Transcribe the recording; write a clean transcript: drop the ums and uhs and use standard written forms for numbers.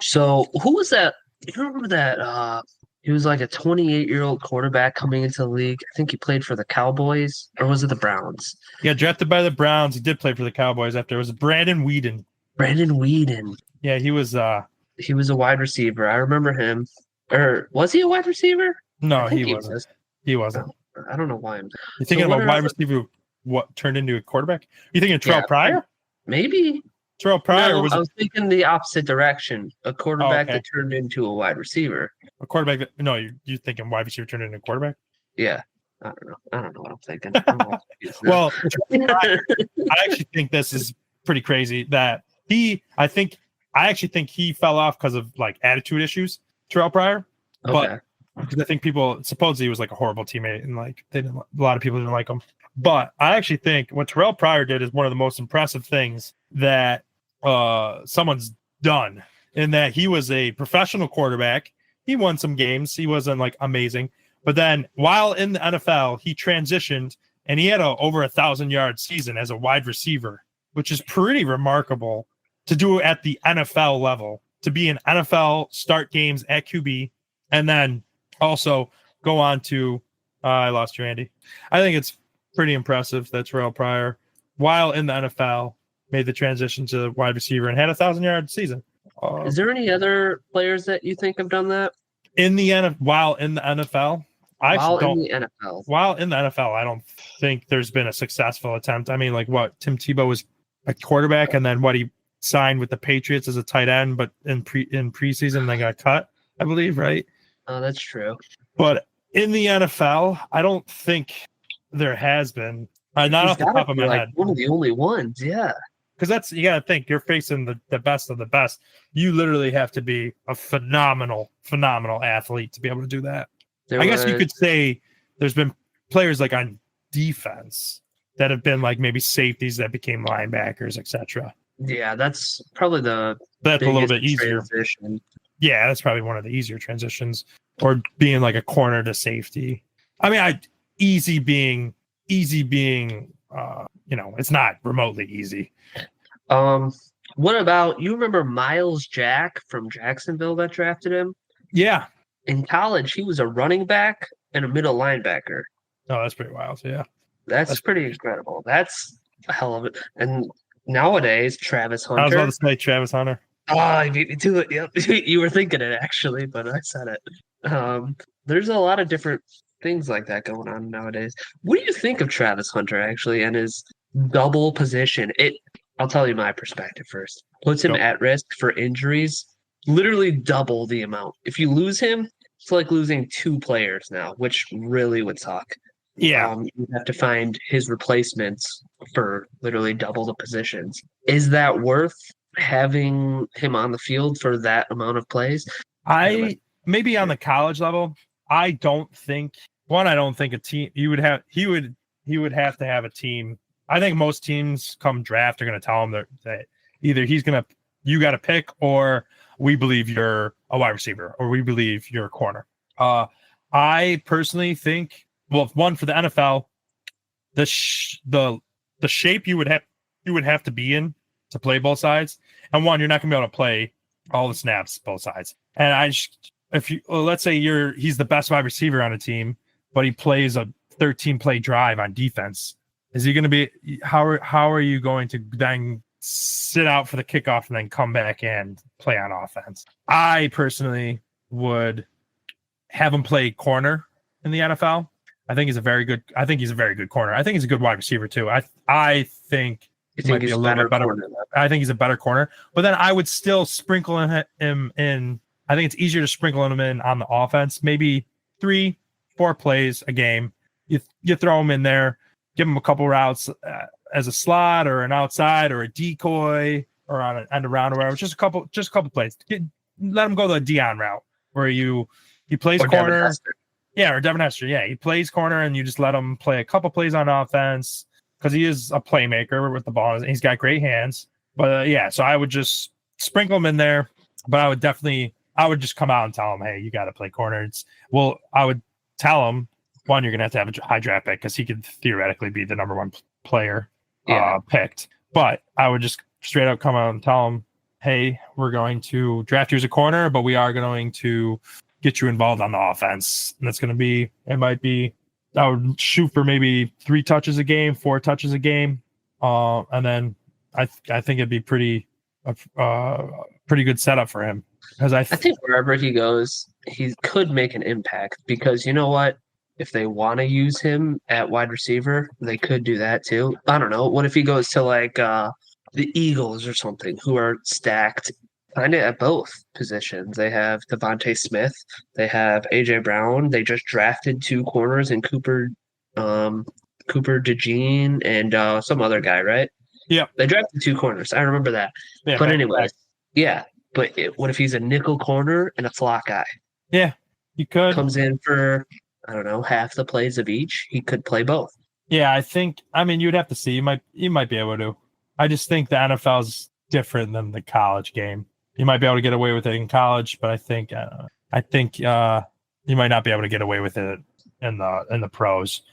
So who was that? You remember that? He was like a 28-year-old quarterback coming into the league. I think he played for the Cowboys, or was it the Browns? Yeah, drafted by the Browns. He did play for the Cowboys after. It was Brandon Weeden. Brandon Weeden. Yeah, he was. He was a wide receiver. I remember him. Or was he a wide receiver? I No, think he he wasn't. was. He wasn't. I don't know why. You So thinking of what a are wide other? receiver? What turned into a quarterback? You thinking of Yeah, Terrell Pryor? maybe. Terrell Pryor No, was I was thinking the opposite direction. A quarterback okay. that turned into a wide receiver. A quarterback. No, you're thinking wide receiver turned into a quarterback. Yeah. I don't know. I don't know what I'm thinking. I'm all confused now. Well, I actually think this is pretty crazy that I actually think he fell off because of like attitude issues, Terrell Pryor. Okay. But because I think people supposedly he was like a horrible teammate and like a lot of people didn't like him. But I actually think what Terrell Pryor did is one of the most impressive things that someone's done in that he was a professional quarterback. He won some games. He wasn't like amazing. But then while in the NFL, he transitioned and he had over 1,000-yard season as a wide receiver, which is pretty remarkable to do at the NFL level, to be an NFL start games at QB and then also go on to I lost you, Andy. I think it's pretty impressive that Terrell Pryor, while in the NFL, made the transition to wide receiver and had a 1,000-yard season. Is there any other players that you think have done that? While in the NFL, I actually don't. In the NFL. While in the NFL, I don't think there's been a successful attempt. I mean, like what Tim Tebow was a quarterback, and then what he signed with the Patriots as a tight end, but in preseason they got cut, I believe, right? Oh, that's true. But in the NFL, I don't think there has been. Not off the top of my head. One of the only ones, yeah. Because you got to think you're facing the best of the best. You literally have to be a phenomenal athlete to be able to do that. I guess you could say there's been players like on defense that have been like maybe safeties that became linebackers, etc. Yeah, that's probably that's a little bit easier. Transition. Yeah, that's probably one of the easier transitions, or being like a corner to safety. I mean, easy being it's not remotely easy. What about, you remember Miles Jack from Jacksonville that drafted him? Yeah. In college, he was a running back and a middle linebacker. Oh, that's pretty wild. Yeah. That's pretty incredible. That's a hell of it. And nowadays, Travis Hunter. I was about to say Travis Hunter. Oh, I beat me to it. Yep. You were thinking it, actually, but I said it. There's a lot of different things like that going on nowadays. What do you think of Travis Hunter, actually, and his double position? I'll tell you my perspective first. Puts him at risk for injuries, literally double the amount. If you lose him, it's like losing two players now, which really would suck. Yeah. You have to find his replacements for literally double the positions. Is that worth having him on the field for that amount of plays? Maybe on the college level, I don't think a team he would have to have a team. I think most teams come draft are going to tell him that either you got to pick, or we believe you're a wide receiver, or we believe you're a corner. I personally think, well, one, for the NFL, the shape you would have to be in to play both sides, and one, you're not going to be able to play all the snaps both sides. And let's say he's the best wide receiver on a team, but he plays a 13-play drive on defense. Is he going to be? How are you going to then sit out for the kickoff and then come back and play on offense? I personally would have him play corner in the NFL. I think he's a very good corner. I think he's a good wide receiver too. I think he might be a little bit better. I think he's a better corner. But then I would still sprinkle him in. I think it's easier to sprinkle him in on the offense. Maybe 3-4 plays a game. You throw him in there. Give him a couple routes as a slot or an outside or a decoy or on an end around or whatever. Just a couple plays. Let him go the Dion route where he plays or corner. Or Devin Hester. Yeah, he plays corner and you just let him play a couple plays on offense because he is a playmaker with the ball. He's got great hands. But so I would just sprinkle him in there. But I would just come out and tell him, hey, you got to play corner. I would tell him, one, you're going to have a high draft pick because he could theoretically be the number one player picked. But I would just straight up come out and tell him, hey, we're going to draft you as a corner, but we are going to get you involved on the offense. And that's going to be, it might be, I would shoot for maybe 3 touches a game, 4 touches a game. And then I think it'd be pretty good setup for him. Because I think wherever he goes, he could make an impact because you know what? If they want to use him at wide receiver, they could do that too. I don't know. What if he goes to like the Eagles or something, who are stacked kind of at both positions? They have Devontae Smith, they have AJ Brown. They just drafted 2 corners in Cooper DeJean and some other guy, right? Yeah, they drafted 2 corners. I remember that. Yeah, but anyway, yeah. But what if he's a nickel corner and a slot guy? Yeah, he could. Comes in for, I don't know, half the plays of each. He could play both. Yeah, I mean, you'd have to see. You might be able to. I just think the NFL is different than the college game. You might be able to get away with it in college, but I think you might not be able to get away with it in the pros.